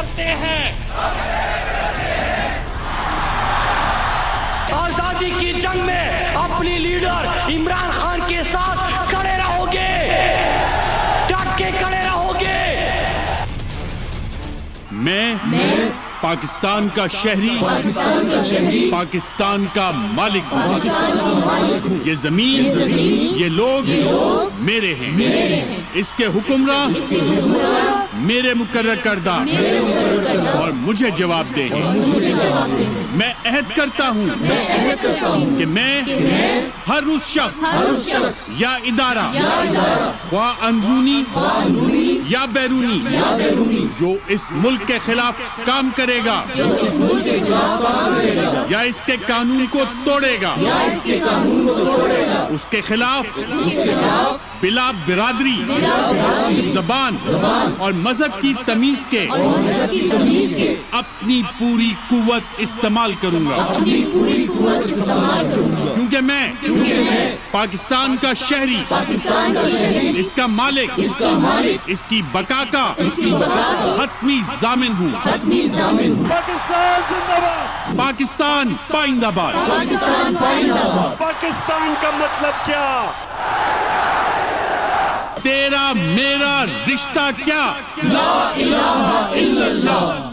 करते हैं। आजादी की जंग में अपनी लीडर इमरान खान के साथ खड़े रहोगे, डट के खड़े रहोगे। मैं पाकिस्तान का शहरी, पाकिस्तान का मालिक हूँ। ये जमीन, ये लोग मेरे हैं। इसके हुक्मरान मेरे मुकर्रर करदा और मुझे जवाब देंगे। मैं अहद करता हूँ कि मैं हर उस शख्स या इदारा, ख्वाह अंदरूनी या बैरूनी, जो इस मुल्क के खिलाफ काम करेगा या इसके कानून को तोड़ेगा, उसके खिलाफ बिला बिरादरी, जबान और मजहब की तमीज के अपनी पूरी कुव्वत इस्तेमाल करूंगा, क्योंकि मैं पाकिस्तान का शहरी, इसका मालिक, इसकी बका का हतमी जामिन हूँ। पाकिस्तान जिंदाबाद, पाकिस्तान पाइंदाबाद। पाकिस्तान का मतलब क्या? तेरा मेरा रिश्ता क्या? ला इलाहा इल्लल्लाह।